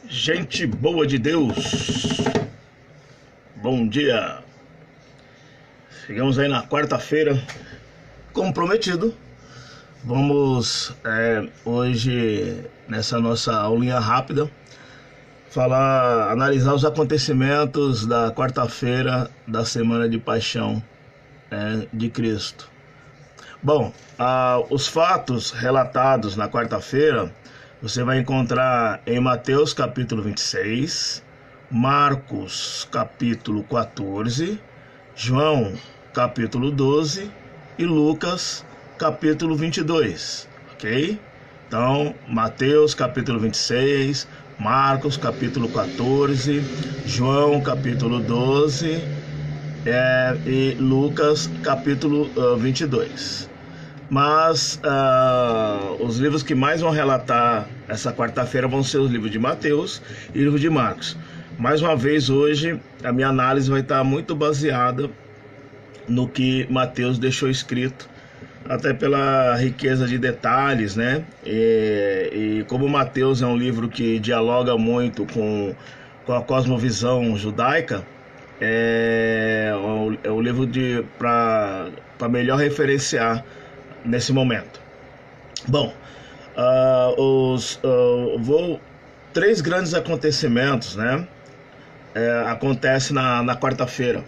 Gente boa de Deus, bom dia. Chegamos aí na quarta-feira, como prometido. Vamos hoje, nessa nossa aulinha rápida, analisar os acontecimentos da quarta-feira da Semana de Paixão de Cristo. Bom, os fatos relatados na quarta-feira você vai encontrar em Mateus capítulo 26, Marcos capítulo 14, João capítulo 12 e Lucas capítulo 22, ok? Então, Mateus capítulo 26, Marcos capítulo 14, João capítulo 12 e Lucas capítulo 22. Mas os livros que mais vão relatar essa quarta-feira vão ser os livros de Mateus e o livro de Marcos. Mais uma vez, hoje, a minha análise vai estar muito baseada no que Mateus deixou escrito, até pela riqueza de detalhes, né? E como Mateus é um livro que dialoga muito com a cosmovisão judaica, é o livro para melhor referenciar nesse momento. Bom, três grandes acontecimentos, né? Acontecem na quarta-feira.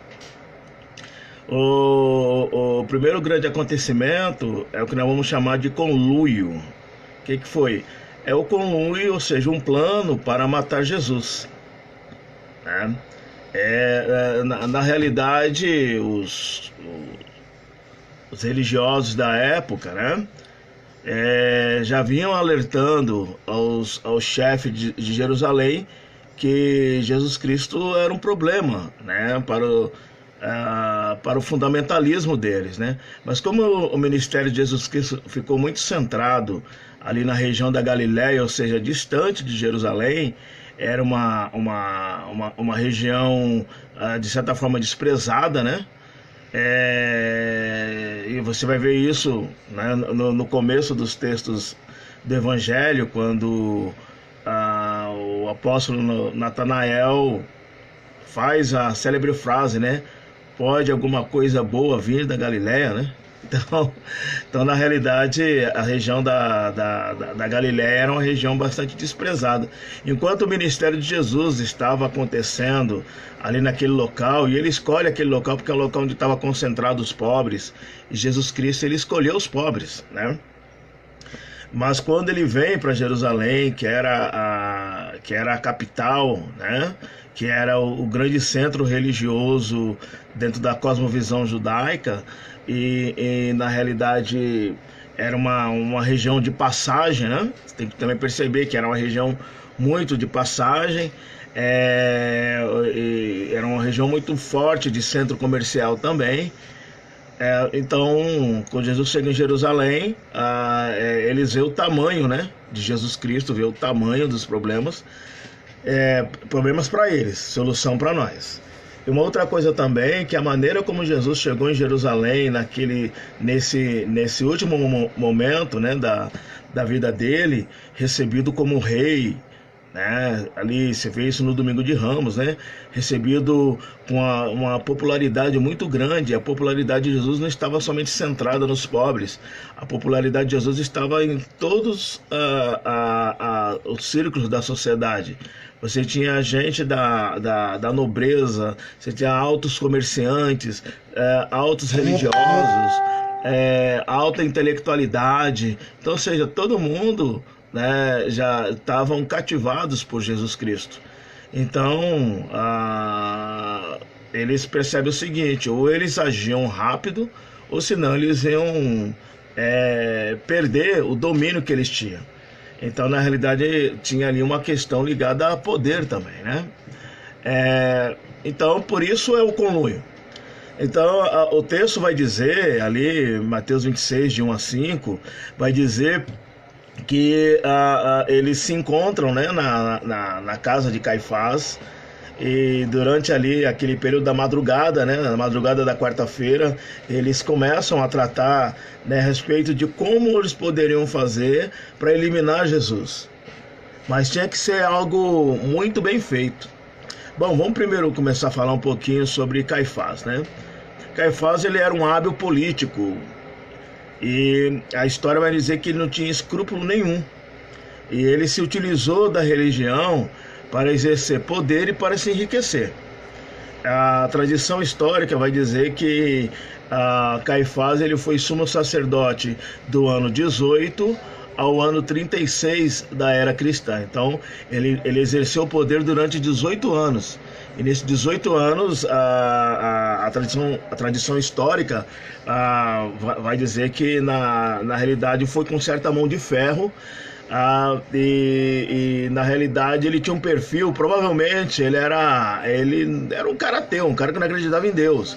O primeiro grande acontecimento é o que nós vamos chamar de conluio. O que foi? É o conluio, ou seja, um plano para matar Jesus, né? Na realidade, os religiosos da época, né, já vinham alertando aos chefes de Jerusalém que Jesus Cristo era um problema, né, para o fundamentalismo deles, né? Mas como o ministério de Jesus Cristo ficou muito centrado ali na região da Galiléia, ou seja, distante de Jerusalém, era uma região de certa forma desprezada, né? E você vai ver isso, né, no começo dos textos do Evangelho, quando o apóstolo Natanael faz a célebre frase, né? Pode alguma coisa boa vir da Galiléia, né? Então, na realidade, a região da Galiléia era uma região bastante desprezada. Enquanto o ministério de Jesus estava acontecendo ali naquele local, e ele escolhe aquele local porque é o local onde estavam concentrados os pobres, e Jesus Cristo, ele escolheu os pobres, né? Mas quando ele vem para Jerusalém, que era a capital, né, que era o grande centro religioso dentro da cosmovisão judaica, e na realidade era uma região de passagem, né? Você tem que também perceber que era uma região muito de passagem, era uma região muito forte de centro comercial também. Então, quando Jesus chega em Jerusalém, eles vê o tamanho, né, de Jesus Cristo, vê o tamanho dos problemas para eles, solução para nós. E uma outra coisa também, que a maneira como Jesus chegou em Jerusalém nesse último momento, né, da vida dele, recebido como rei, né? Ali você vê isso no Domingo de Ramos, né? Recebido com uma popularidade muito grande. A popularidade de Jesus não estava somente centrada nos pobres. A popularidade de Jesus estava em todos os círculos da sociedade. Você tinha gente da nobreza, você tinha altos comerciantes, altos religiosos, alta intelectualidade. Então, ou seja, todo mundo, né, já estavam cativados por Jesus Cristo. Então, eles percebem o seguinte: ou eles agiam rápido, ou senão eles iam perder o domínio que eles tinham. Então, na realidade, tinha ali uma questão ligada a poder também, né? Então, por isso é o conluio. Então, o texto vai dizer ali, Mateus 26, de 1 a 5, vai dizer que eles se encontram, né, na casa de Caifás, E durante ali aquele período da madrugada, né, na madrugada da quarta-feira, eles começam a tratar, né, a respeito de como eles poderiam fazer para eliminar Jesus. mas tinha que ser algo muito bem feito. Bom, vamos primeiro começar a falar um pouquinho sobre Caifás, né? Caifás, ele era um hábil político, e a história vai dizer que ele não tinha escrúpulo nenhum. E ele se utilizou da religião para exercer poder e para se enriquecer. A tradição histórica vai dizer que Caifás ele foi sumo sacerdote do ano 18 ao ano 36 da era cristã. Então, ele exerceu o poder durante 18 anos. E nesses 18 anos, a tradição histórica vai dizer que, na realidade, foi com certa mão de ferro. E na realidade ele tinha um perfil, provavelmente ele era um cara ateu, um cara que não acreditava em Deus.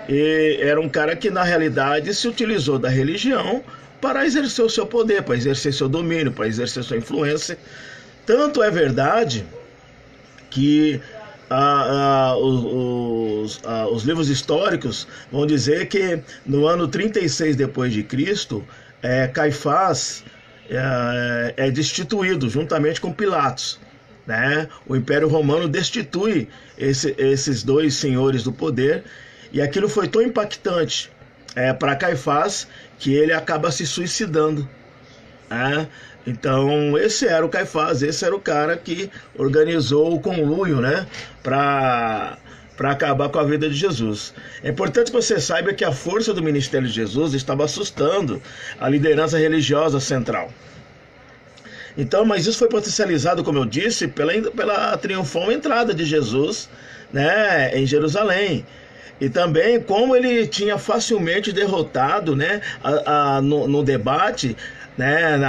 E era um cara que na realidade se utilizou da religião para exercer o seu poder, para exercer seu domínio, para exercer sua influência. Tanto é verdade que os livros históricos vão dizer que no ano 36 depois de Cristo, Caifás é destituído juntamente com Pilatos, né? O Império Romano destitui esses dois senhores do poder, e aquilo foi tão impactante para Caifás que ele acaba se suicidando, né? Então esse era o Caifás, esse era o cara que organizou o conluio, né, para acabar com a vida de Jesus. É importante que você saiba que a força do ministério de Jesus estava assustando a liderança religiosa central. Então, mas isso foi potencializado, como eu disse, pela triunfal entrada de Jesus, né, em Jerusalém. E também como ele tinha facilmente derrotado, né, no debate, né,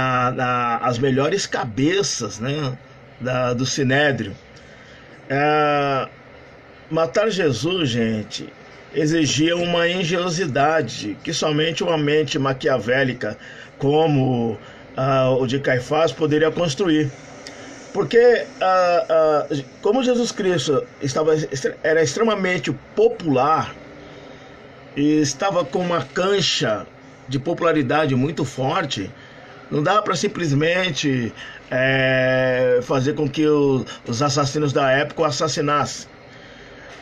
as melhores cabeças, né, do Sinédrio. Matar Jesus, gente, exigia uma engenhosidade que somente uma mente maquiavélica como o de Caifás poderia construir. Porque como Jesus Cristo era extremamente popular e estava com uma cancha de popularidade muito forte, não dava para simplesmente fazer com que os assassinos da época o assassinassem.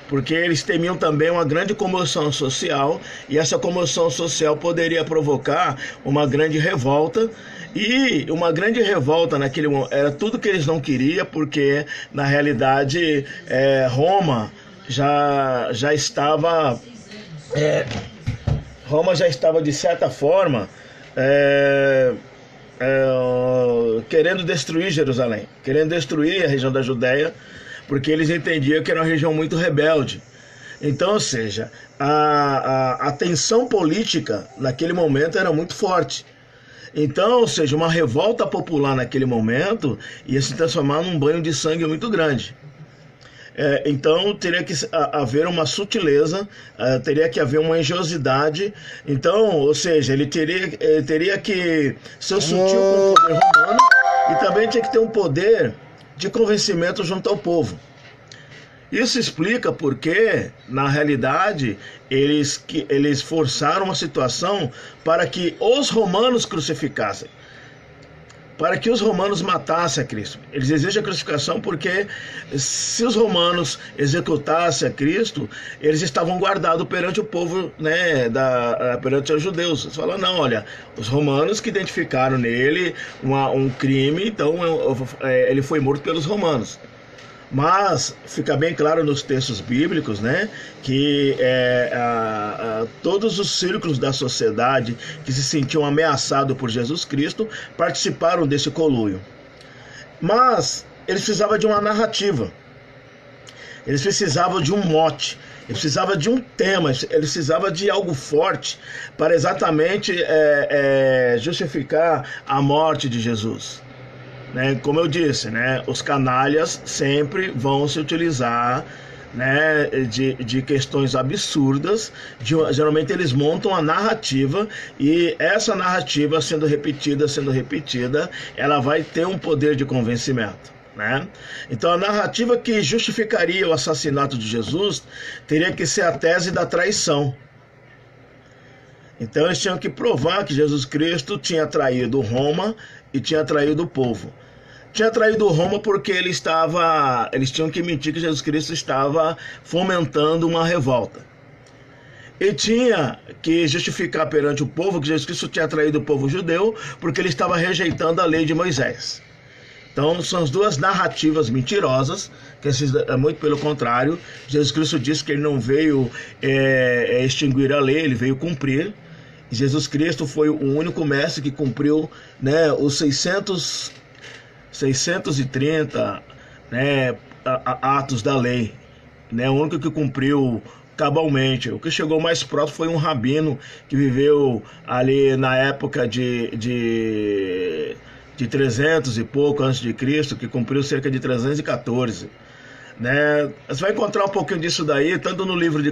Porque eles temiam também uma grande comoção social, e essa comoção social poderia provocar uma grande revolta, e uma grande revolta naquele momento era tudo que eles não queriam, porque na realidade Roma já estava de certa forma querendo destruir Jerusalém, querendo destruir a região da Judéia, porque eles entendiam que era uma região muito rebelde. Então, ou seja, a tensão política naquele momento era muito forte. Então, ou seja, uma revolta popular naquele momento ia se transformar num banho de sangue muito grande. Então teria que haver uma sutileza, teria que haver uma engenhosidade. Então, ou seja, ele teria que ser sutil com o poder romano, e também tinha que ter um poder de convencimento junto ao povo. Isso explica porque, na realidade, eles forçaram a situação para que os romanos crucificassem, para que os romanos matassem a Cristo. Eles exigem a crucificação porque, se os romanos executassem a Cristo, eles estavam guardados perante o povo, né, perante os judeus. Eles falam, não, olha, os romanos que identificaram nele um crime, então ele foi morto pelos romanos. Mas fica bem claro nos textos bíblicos, né, que todos os círculos da sociedade que se sentiam ameaçados por Jesus Cristo participaram desse conluio. Mas eles precisavam de uma narrativa, eles precisavam de um mote, eles precisavam de um tema, eles precisavam de algo forte para exatamente justificar a morte de Jesus. Né, como eu disse, né, os canalhas sempre vão se utilizar, né, de questões absurdas. Geralmente eles montam a narrativa, e essa narrativa sendo repetida, ela vai ter um poder de convencimento, né? Então a narrativa que justificaria o assassinato de Jesus teria que ser a tese da traição. Então eles tinham que provar que Jesus Cristo tinha traído Roma e tinha traído o povo. tinha traído Roma porque eles tinham que mentir que Jesus Cristo estava fomentando uma revolta. E tinha que justificar perante o povo que Jesus Cristo tinha traído o povo judeu porque ele estava rejeitando a lei de Moisés. Então são as duas narrativas mentirosas, que muito pelo contrário, Jesus Cristo disse que ele não veio extinguir a lei, ele veio cumprir. Jesus Cristo foi o único mestre que cumpriu, né, os 630, né, atos da lei, né, o único que cumpriu cabalmente. O que chegou mais próximo foi um rabino que viveu ali na época de 300 e pouco antes de Cristo, que cumpriu cerca de 314. Né? Você vai encontrar um pouquinho disso daí, tanto no livro de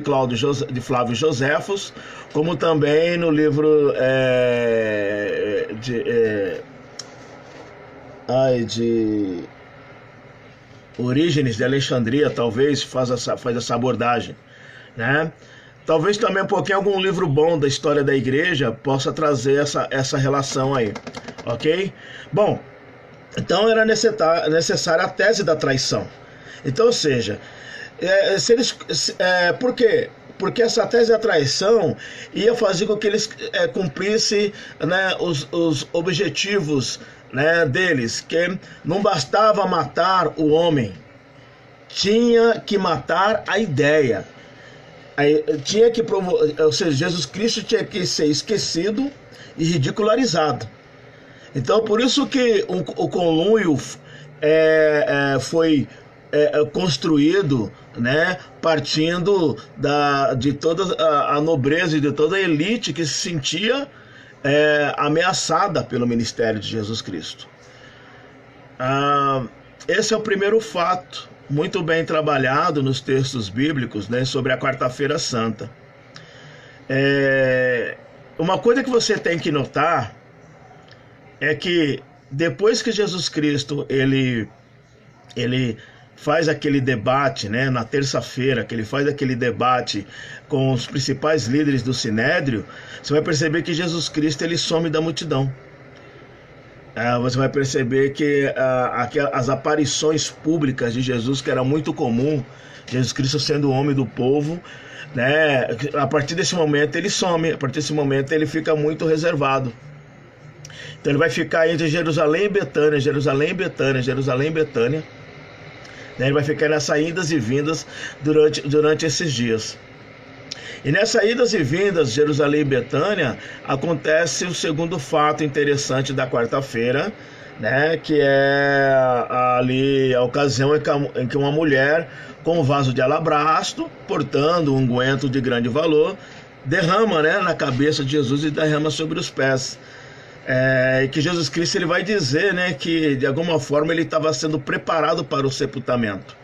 Flávio Joséfos, como também no livro de Orígenes de Alexandria, talvez faz essa abordagem, né? Talvez também um pouquinho algum livro bom da história da igreja possa trazer essa relação aí, ok? Bom, então era necessária a tese da traição. Então, ou seja, por quê? Porque essa tese da traição ia fazer com que eles cumprissem, né, os objetivos, né, deles, que não bastava matar o homem, tinha que matar a ideia. Tinha que ou seja, Jesus Cristo tinha que ser esquecido e ridicularizado. Então, por isso que o conluio foi construído, né, partindo de toda a nobreza e de toda a elite que se sentia ameaçada pelo ministério de Jesus Cristo. Esse é o primeiro fato, muito bem trabalhado nos textos bíblicos, né, sobre a Quarta-feira Santa. Uma coisa que você tem que notar é que depois que Jesus Cristo ele faz aquele debate, né, na terça-feira, que ele faz aquele debate com os principais líderes do Sinédrio, você vai perceber que Jesus Cristo ele some da multidão. Você vai perceber que as aparições públicas de Jesus, que era muito comum, Jesus Cristo sendo o homem do povo, né, a partir desse momento ele some, a partir desse momento ele fica muito reservado. Então ele vai ficar entre Jerusalém e Betânia, Jerusalém e Betânia, Jerusalém e Betânia. Ele vai ficar nessas idas e vindas durante esses dias. E nessas idas e vindas de Jerusalém e Betânia, acontece o segundo fato interessante da quarta-feira, né, que é ali a ocasião em que uma mulher com um vaso de alabastro, portando um unguento de grande valor, derrama, né, na cabeça de Jesus e derrama sobre os pés. Que Jesus Cristo ele vai dizer, né, que de alguma forma ele estava sendo preparado para o sepultamento.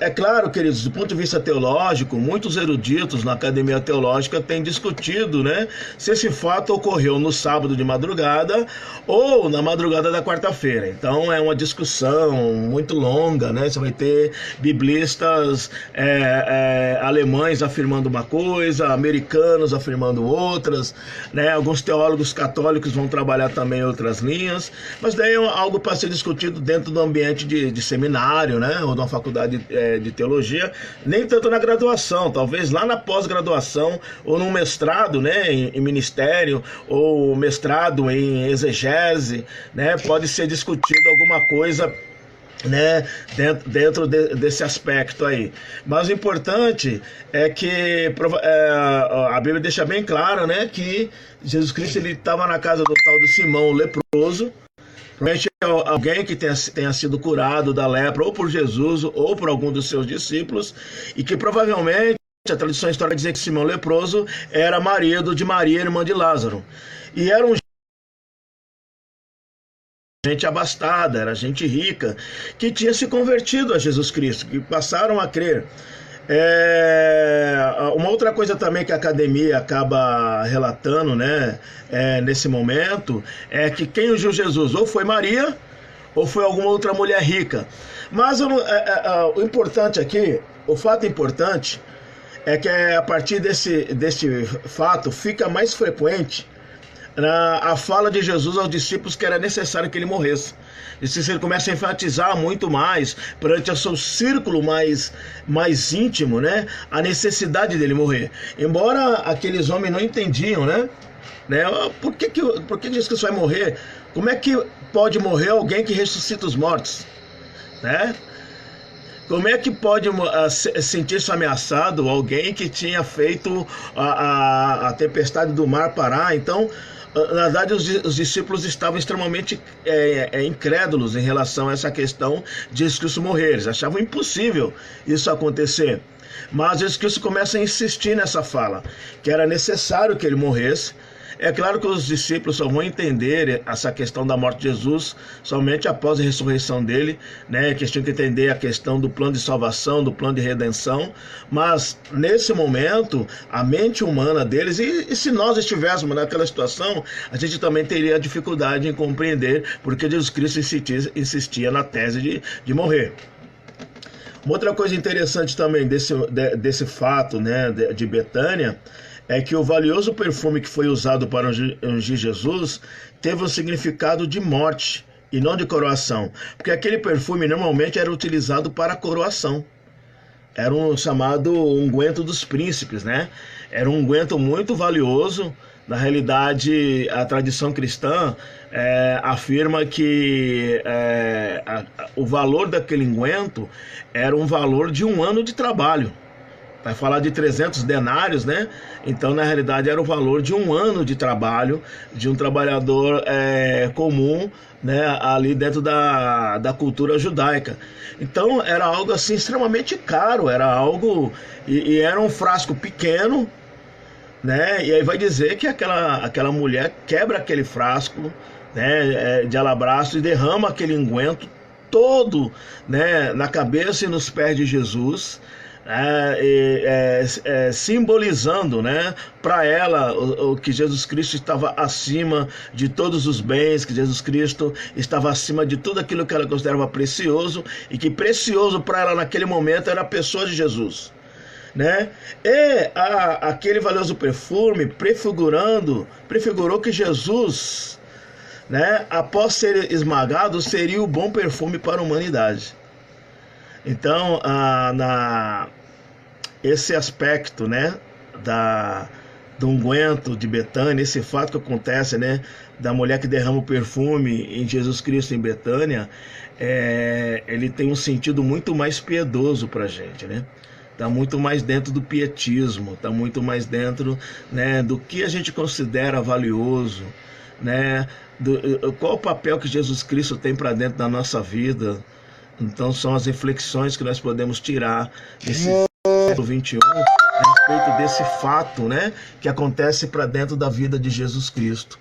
É claro, queridos, do ponto de vista teológico, muitos eruditos na academia teológica têm discutido, né, se esse fato ocorreu no sábado de madrugada ou na madrugada da quarta-feira. Então é uma discussão muito longa, né? Você vai ter biblistas alemães afirmando uma coisa, americanos afirmando outras, né? Alguns teólogos católicos vão trabalhar também outras linhas, mas daí é algo para ser discutido dentro do ambiente de seminário, né, ou de uma faculdade de teologia, nem tanto na graduação, talvez lá na pós-graduação ou no mestrado, né, em ministério, ou mestrado em exegese, né, pode ser discutido alguma coisa, né, dentro desse aspecto aí. Mas o importante é que a Bíblia deixa bem claro, né, que Jesus Cristo ele estava na casa do tal de Simão o leproso. Provavelmente alguém que tenha sido curado da lepra ou por Jesus ou por algum dos seus discípulos, e que provavelmente a tradição histórica diz que Simão leproso era marido de Maria, irmã de Lázaro, e era gente abastada, era gente rica, que tinha se convertido a Jesus Cristo, que passaram a crer. Uma outra coisa também que a academia acaba relatando, né, nesse momento, é que quem ungiu Jesus ou foi Maria ou foi alguma outra mulher rica. Mas o importante aqui, o fato importante é que a partir desse fato fica mais frequente a fala de Jesus aos discípulos que era necessário que ele morresse. E se ele começa a enfatizar muito mais perante o seu círculo mais íntimo, né, a necessidade dele morrer. Embora aqueles homens não entendiam, né? Por que Jesus Cristo vai morrer? Como é que pode morrer alguém que ressuscita os mortos? Né? Como é que pode sentir-se ameaçado alguém que tinha feito a tempestade do mar parar? Então, na verdade, os discípulos estavam extremamente incrédulos em relação a essa questão de Jesus Cristo morrer. Eles achavam impossível isso acontecer. Mas Jesus Cristo começa a insistir nessa fala, que era necessário que ele morresse. É claro que os discípulos só vão entender essa questão da morte de Jesus somente após a ressurreição dele, né? Que eles tinham que entender a questão do plano de salvação, do plano de redenção, mas nesse momento a mente humana deles, e se nós estivéssemos naquela situação, a gente também teria dificuldade em compreender porque Jesus Cristo insistia na tese de morrer. Uma outra coisa interessante também desse fato, né, de Betânia, é que o valioso perfume que foi usado para ungir Jesus teve um significado de morte e não de coroação, porque aquele perfume normalmente era utilizado para coroação. Era um chamado unguento dos príncipes, né? Era um unguento muito valioso. Na realidade, a tradição cristã afirma que o valor daquele unguento era um valor de 1 ano de trabalho. Vai falar de 300 denários, né? Então, na realidade, era o valor de 1 ano de trabalho de um trabalhador comum, né? Ali dentro da cultura judaica. Então, era algo assim extremamente caro, era algo... E era um frasco pequeno, né? E aí vai dizer que aquela mulher quebra aquele frasco, né, de alabastro e derrama aquele unguento todo, né, na cabeça e nos pés de Jesus, simbolizando, né, para ela o que Jesus Cristo estava acima de todos os bens, que Jesus Cristo estava acima de tudo aquilo que ela considerava precioso, e que precioso para ela naquele momento era a pessoa de Jesus, né? E aquele valioso perfume prefigurou que Jesus, né, após ser esmagado, seria o bom perfume para a humanidade. Então, esse aspecto, né, do unguento de Betânia, esse fato que acontece, né, da mulher que derrama o perfume em Jesus Cristo em Betânia, ele tem um sentido muito mais piedoso para a gente, né? Está muito mais dentro do pietismo, está muito mais dentro, né, do que a gente considera valioso, né, qual o papel que Jesus Cristo tem para dentro da nossa vida. Então são as reflexões que nós podemos tirar desse século XXI a respeito desse fato, né, que acontece para dentro da vida de Jesus Cristo.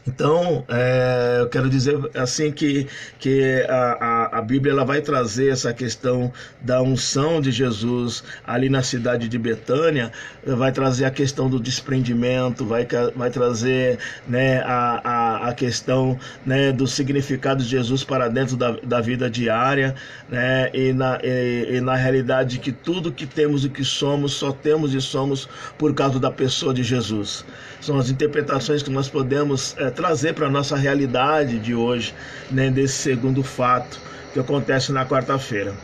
Então, eu quero dizer assim que a Bíblia ela vai trazer essa questão da unção de Jesus ali na cidade de Betânia, vai trazer a questão do desprendimento, vai trazer, né, a questão, né, do significado de Jesus para dentro da vida diária, né, e na realidade que tudo que temos e que somos, só temos e somos por causa da pessoa de Jesus. São as interpretações que nós podemos trazer para a nossa realidade de hoje, né, desse segundo fato que acontece na quarta-feira.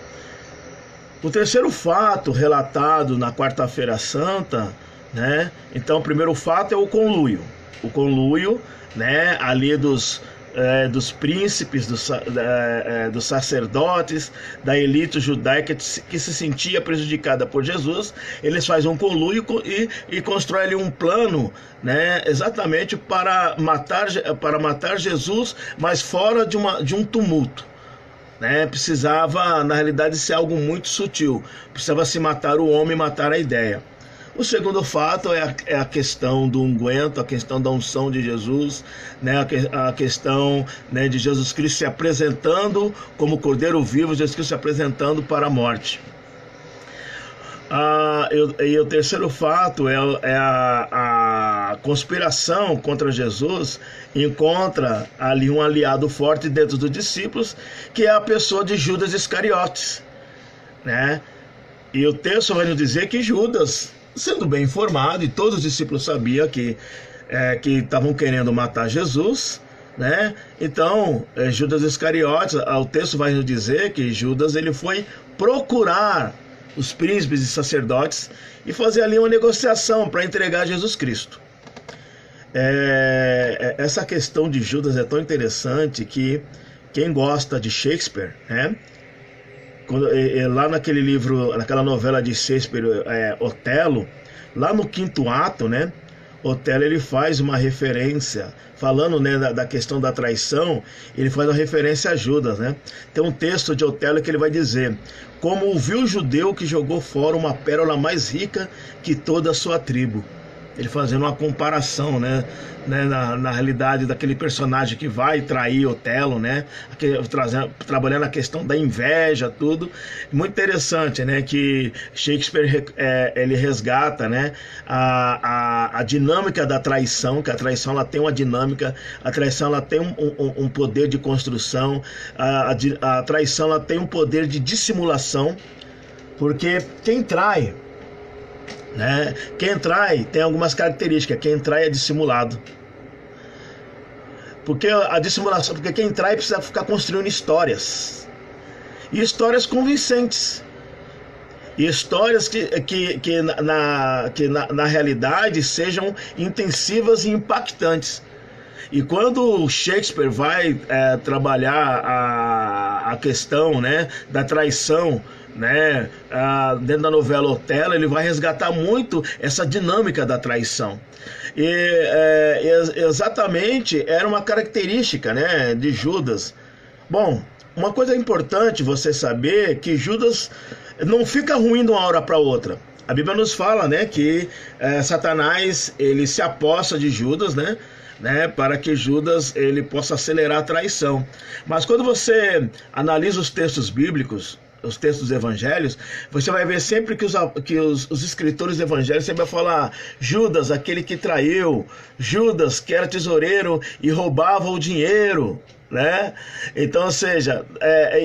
O terceiro fato relatado na quarta-feira santa, né, então o primeiro fato é o conluio. O conluio, né, ali dos príncipes, dos sacerdotes, da elite judaica que se sentia prejudicada por Jesus. Eles fazem um conluio e constroem ali um plano, né, exatamente para matar Jesus, mas fora de um tumulto, né? Precisava, na realidade, ser algo muito sutil. Precisava se matar o homem e matar a ideia. O segundo fato é a questão do unguento, a questão da unção de Jesus, né? A questão, né, de Jesus Cristo se apresentando como Cordeiro vivo, Jesus Cristo se apresentando para a morte. E o terceiro fato é a conspiração contra Jesus. Encontra ali um aliado forte dentro dos discípulos, que é a pessoa de Judas Iscariotes, né? E o texto vai nos dizer que Judas, sendo bem informado, e todos os discípulos sabiam que que estavam querendo matar Jesus, né? Então, Judas Iscariotes, o texto vai nos dizer que Judas ele foi procurar os príncipes e sacerdotes e fazer ali uma negociação para entregar Jesus Cristo. Essa questão de Judas é tão interessante que quem gosta de Shakespeare, né? Lá naquele livro, naquela novela de Shakespeare, Otelo, lá no 5º ato, né? Otelo ele faz uma referência, falando, né, da questão da traição, ele faz uma referência a Judas, né? Tem um texto de Otelo que ele vai dizer: como ouviu o judeu que jogou fora uma pérola mais rica que toda a sua tribo. Ele fazendo uma comparação, né, na realidade daquele personagem que vai trair Otelo, né, trabalhando a questão da inveja, tudo. Muito interessante, né, que Shakespeare ele resgata, né, a dinâmica da traição, que a traição ela tem uma dinâmica, a traição ela tem um poder de construção, a traição ela tem um poder de dissimulação, porque quem trai, né? Quem trai tem algumas características. Quem trai é dissimulado. Porque a dissimulação, porque quem trai precisa ficar construindo histórias. E histórias convincentes. E histórias que na realidade sejam intensivas e impactantes. E quando Shakespeare vai trabalhar a questão, né, da traição, né, dentro da novela Otelo, ele vai resgatar muito essa dinâmica da traição. E exatamente era uma característica, né, de Judas. Bom, uma coisa importante você saber que Judas não fica ruim de uma hora para outra. A Bíblia nos fala, né, que Satanás ele se aposta de Judas, né, para que Judas ele possa acelerar a traição. Mas quando você analisa os textos bíblicos, os textos dos evangelhos, você vai ver sempre que os escritores do evangelho sempre vão falar Judas, aquele que traiu, Judas, que era tesoureiro e roubava o dinheiro, né? Então, ou seja,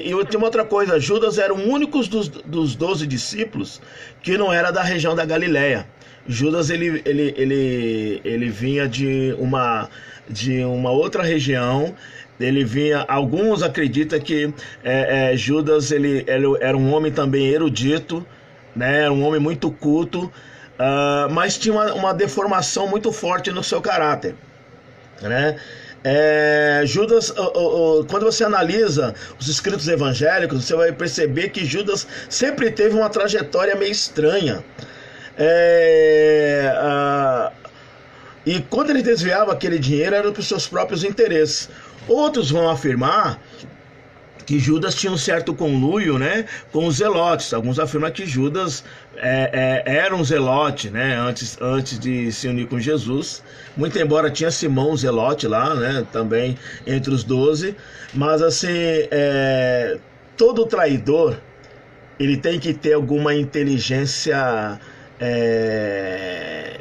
e tem uma outra coisa, Judas era o único dos 12 discípulos que não era da região da Galileia. Judas ele vinha de uma outra região. Ele vinha, alguns acreditam que Judas ele era um homem também erudito, né? Era um homem muito culto, mas tinha uma deformação muito forte no seu caráter, né? Judas, quando você analisa os escritos evangélicos, você vai perceber que Judas sempre teve uma trajetória meio estranha. E quando ele desviava aquele dinheiro era para os seus próprios interesses. Outros vão afirmar que Judas tinha um certo conluio, né, com os zelotes. Alguns afirmam que Judas era um zelote, né, antes de se unir com Jesus. Muito embora tinha Simão zelote lá, né, também entre os 12. Mas assim, todo traidor ele tem que ter alguma inteligência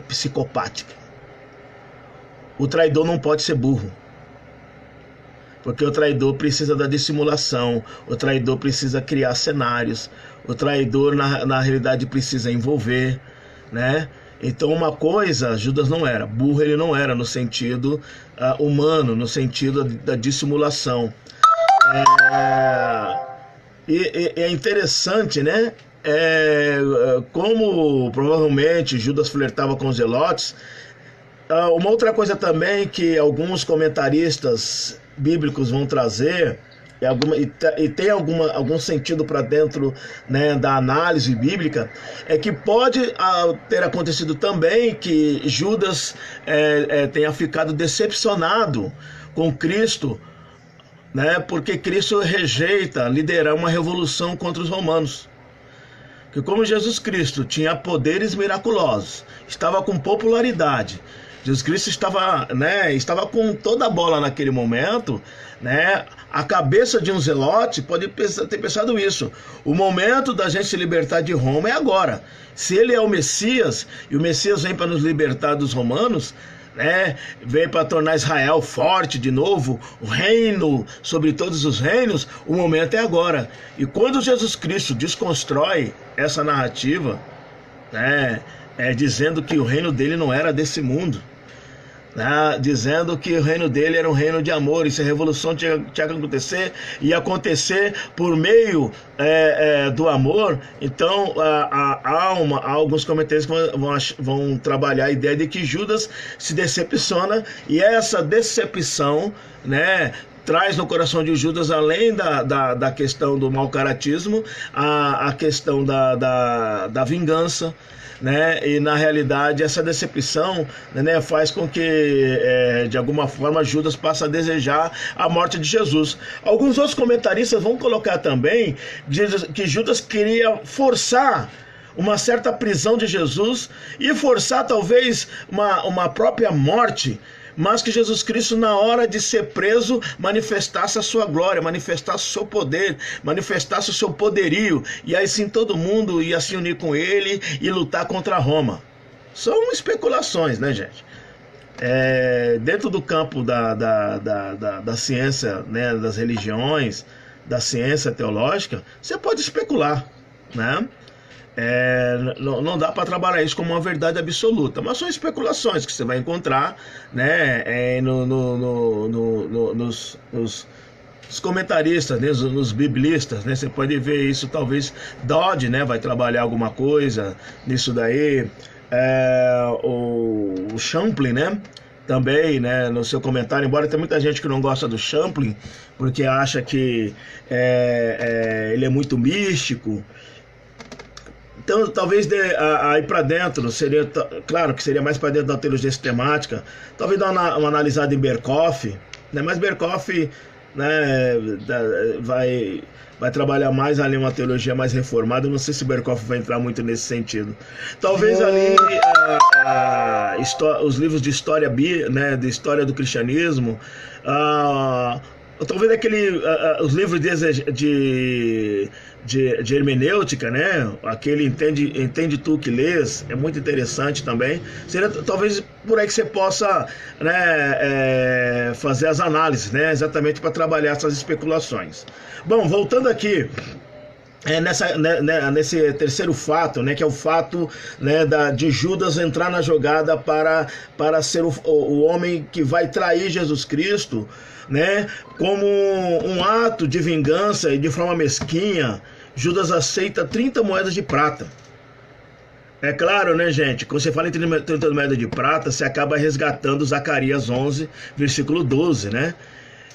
psicopática. O traidor não pode ser burro, porque o traidor precisa da dissimulação, o traidor precisa criar cenários, o traidor na realidade precisa envolver, né? Então uma coisa, Judas não era, burro ele não era no sentido humano, no sentido da dissimulação. E é interessante, né? Como provavelmente Judas flertava com os zelotes. Uma outra coisa também que alguns comentaristas bíblicos vão trazer, e tem algum sentido para dentro, né, da análise bíblica, é que pode ter acontecido também que Judas tenha ficado decepcionado com Cristo, né, porque Cristo rejeita liderar uma revolução contra os romanos. Que como Jesus Cristo tinha poderes miraculosos, estava com popularidade, Jesus Cristo estava com toda a bola naquele momento, né? A cabeça de um zelote pode ter pensado isso. O momento da gente se libertar de Roma é agora. Se ele é o Messias, e o Messias vem para nos libertar dos romanos, né? Vem para tornar Israel forte de novo, o reino sobre todos os reinos, o momento é agora. E quando Jesus Cristo desconstrói essa narrativa, né? Dizendo que o reino dele não era desse mundo, né, dizendo que o reino dele era um reino de amor, e se a revolução tinha que acontecer, ia acontecer por meio do amor. Então há alguns comentários que vão trabalhar a ideia de que Judas se decepciona, e essa decepção, né, traz no coração de Judas, além da questão do mau caratismo, a questão da vingança, né? E na realidade essa decepção, né, faz com que de alguma forma Judas passe a desejar a morte de Jesus. Alguns outros comentaristas vão colocar também que Judas queria forçar uma certa prisão de Jesus e forçar talvez uma própria morte, mas que Jesus Cristo, na hora de ser preso, manifestasse a sua glória, manifestasse o seu poder, manifestasse o seu poderio, e aí sim todo mundo ia se unir com ele e lutar contra Roma. São especulações, né, gente? Dentro do campo da ciência, né, das religiões, da ciência teológica, você pode especular, né? Não dá para trabalhar isso como uma verdade absoluta, mas são especulações que você vai encontrar, né, nos comentaristas, né, nos biblistas, né, você pode ver isso. Talvez Dodd, né, vai trabalhar alguma coisa nisso daí, o Champlin, né, também, né, no seu comentário, embora tem muita gente que não gosta do Champlin porque acha que ele é muito místico. Então, talvez aí para dentro, seria, claro que seria mais para dentro da teologia sistemática, talvez dar uma analisada em Berkhoff, né? Mas Berkhoff, né, vai trabalhar mais ali uma teologia mais reformada. Eu não sei se Berkhoff vai entrar muito nesse sentido. Talvez ali os livros de história, né, de história do cristianismo, talvez os livros de hermenêutica, né? Aquele entende tu que lês, é muito interessante também. Seria talvez por aí que você possa, né, fazer as análises, né? Exatamente para trabalhar essas especulações. Bom, voltando aqui, nesse terceiro fato, né, que é o fato, né, de Judas entrar na jogada para ser o homem que vai trair Jesus Cristo, né, como um ato de vingança e de forma mesquinha. Judas aceita 30 moedas de prata. É claro, né, gente, quando você fala em 30 moedas de prata, você acaba resgatando Zacarias 11, versículo 12, né?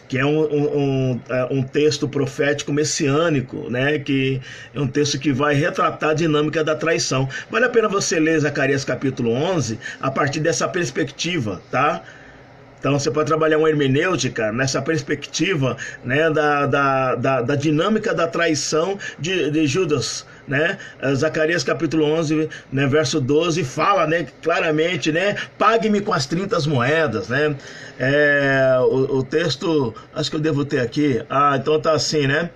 Que é um texto profético messiânico, né? Que é um texto que vai retratar a dinâmica da traição. Vale a pena você ler Zacarias capítulo 11 a partir dessa perspectiva, tá? Então você pode trabalhar uma hermenêutica nessa perspectiva, né, da dinâmica da traição de Judas, né? Zacarias capítulo 11, né, verso 12, fala, né, claramente, né, pague-me com as 30 moedas, né? O texto, acho que eu devo ter aqui, então tá assim, né?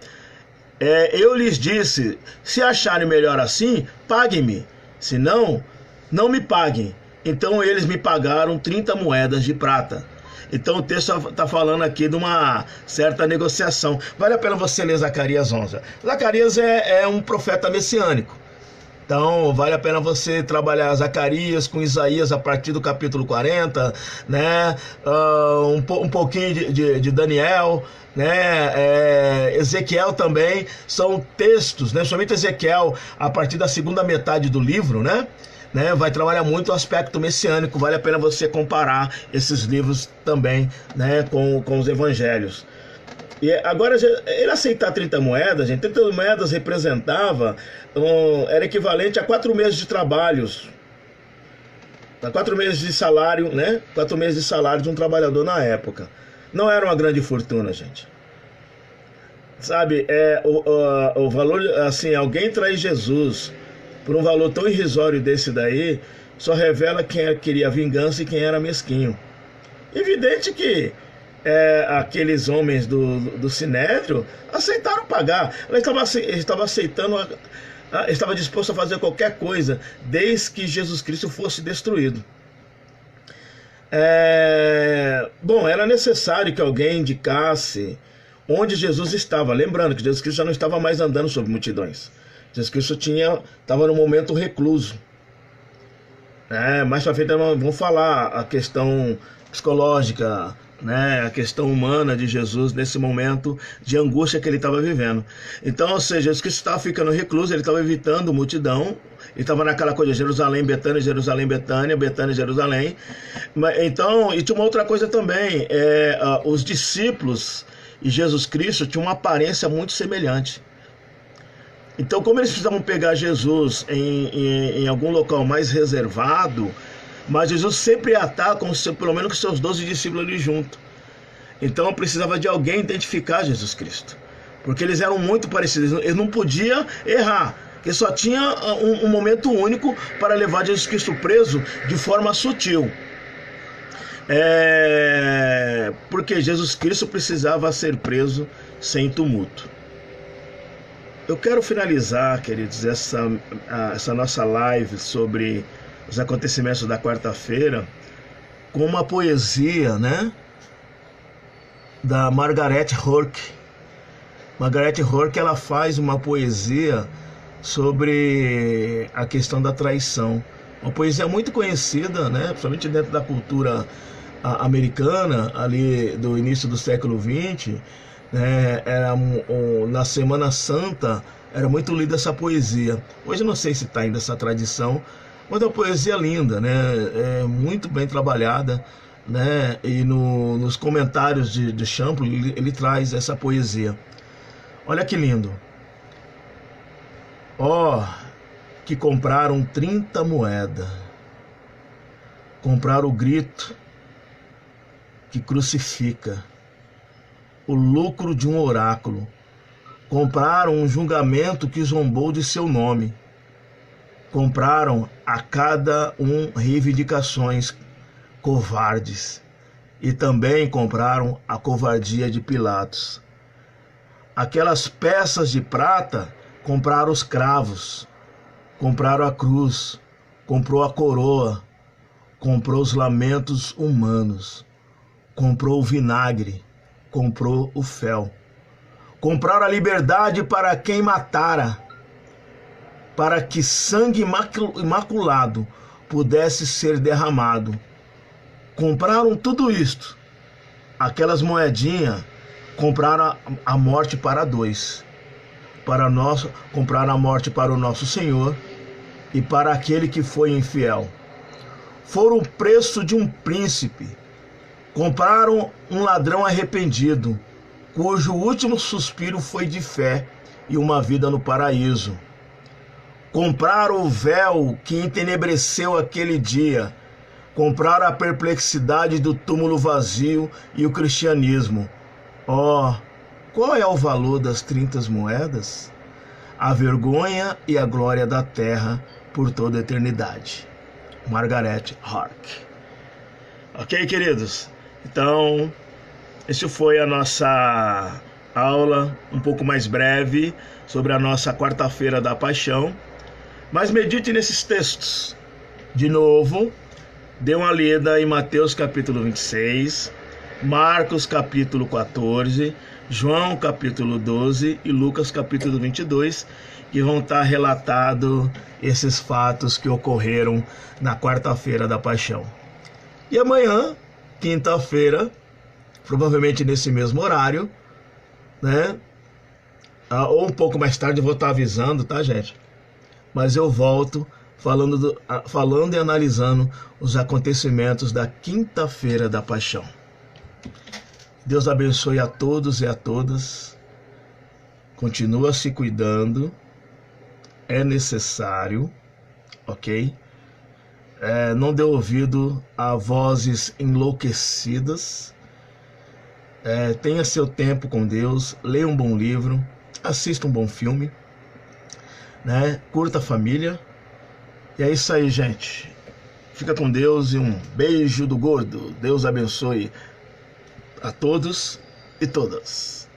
Eu lhes disse, se acharem melhor assim, paguem-me, se não, não me paguem. Então eles me pagaram 30 moedas de prata. Então o texto está falando aqui de uma certa negociação. Vale a pena você ler Zacarias 11. Zacarias é um profeta messiânico. Então vale a pena você trabalhar Zacarias com Isaías a partir do capítulo 40, né? Um pouquinho de Daniel, né? Ezequiel também. São textos, né? Somente Ezequiel a partir da segunda metade do livro, né? Vai trabalhar muito o aspecto messiânico. Vale a pena você comparar esses livros também, né, com os evangelhos. E agora, ele aceitar 30 moedas, gente, 30 moedas representava, era equivalente a 4 meses de trabalhos, a 4 meses de salário, né? 4 meses de salário de um trabalhador na época. Não era uma grande fortuna, gente. Sabe, o valor, assim, alguém traz Jesus por um valor tão irrisório desse daí, só revela quem queria vingança e quem era mesquinho. Evidente que aqueles homens do Sinédrio aceitaram pagar. Ele estava aceitando, estava disposto a fazer qualquer coisa, desde que Jesus Cristo fosse destruído. Bom, era necessário que alguém indicasse onde Jesus estava. Lembrando que Jesus Cristo já não estava mais andando sobre multidões. Jesus Cristo estava no momento recluso. Mais pra frente vamos falar a questão psicológica, né, a questão humana de Jesus nesse momento de angústia que ele estava vivendo. Então, ou seja, Jesus Cristo estava ficando recluso, ele estava evitando multidão, ele estava naquela coisa de Jerusalém, Betânia, Jerusalém, Betânia, Betânia, Jerusalém. Então, e tinha uma outra coisa também, os discípulos e Jesus Cristo tinham uma aparência muito semelhante. Então, como eles precisavam pegar Jesus em algum local mais reservado, mas Jesus sempre ia estar pelo menos com seus 12 discípulos ali junto. Então precisava de alguém identificar Jesus Cristo, porque eles eram muito parecidos, eles não podiam errar, porque só tinha um momento único para levar Jesus Cristo preso de forma sutil. Porque Jesus Cristo precisava ser preso sem tumulto. Eu quero finalizar, queridos, essa nossa live sobre os acontecimentos da quarta-feira com uma poesia, né, da Margaret Rourke. Margaret Rourke, ela faz uma poesia sobre a questão da traição. Uma poesia muito conhecida, né, principalmente dentro da cultura americana, ali do início do século XX, né, na Semana Santa era muito lida essa poesia. Hoje eu não sei se está ainda essa tradição, mas é uma poesia linda, né? É muito bem trabalhada, né? E nos comentários de Champlin ele traz essa poesia. Olha que lindo. Que compraram 30 moedas, compraram o grito que crucifica, o lucro de um oráculo, compraram um julgamento que zombou de seu nome, compraram a cada um reivindicações covardes e também compraram a covardia de Pilatos. Aquelas peças de prata compraram os cravos, compraram a cruz, comprou a coroa, comprou os lamentos humanos, comprou o vinagre, comprou o fel. Compraram a liberdade para quem matara, para que sangue imaculado pudesse ser derramado. Compraram tudo isto. Aquelas moedinhas compraram a morte para dois. Compraram a morte para o nosso Senhor e para aquele que foi infiel. Foram o preço de um príncipe. Compraram um ladrão arrependido, cujo último suspiro foi de fé e uma vida no paraíso. Compraram o véu que entenebreceu aquele dia. Compraram a perplexidade do túmulo vazio e o cristianismo. Qual é o valor das 30 moedas? A vergonha e a glória da terra por toda a eternidade. Margaret Rourke. Ok, queridos? Então, essa foi a nossa aula um pouco mais breve sobre a nossa quarta-feira da paixão. Mas medite nesses textos. De novo, dê uma lida em Mateus capítulo 26, Marcos capítulo 14, João capítulo 12 e Lucas capítulo 22, que vão estar relatados esses fatos que ocorreram na quarta-feira da paixão. E amanhã, quinta-feira, provavelmente nesse mesmo horário, né? Ou um pouco mais tarde, eu vou estar avisando, tá, gente? Mas eu volto falando e analisando os acontecimentos da quinta-feira da paixão. Deus abençoe a todos e a todas. Continua se cuidando. É necessário, ok? Não dê ouvido a vozes enlouquecidas. Tenha seu tempo com Deus. Leia um bom livro. Assista um bom filme, né? Curta a família. E é isso aí, gente. Fica com Deus e um beijo do gordo. Deus abençoe a todos e todas.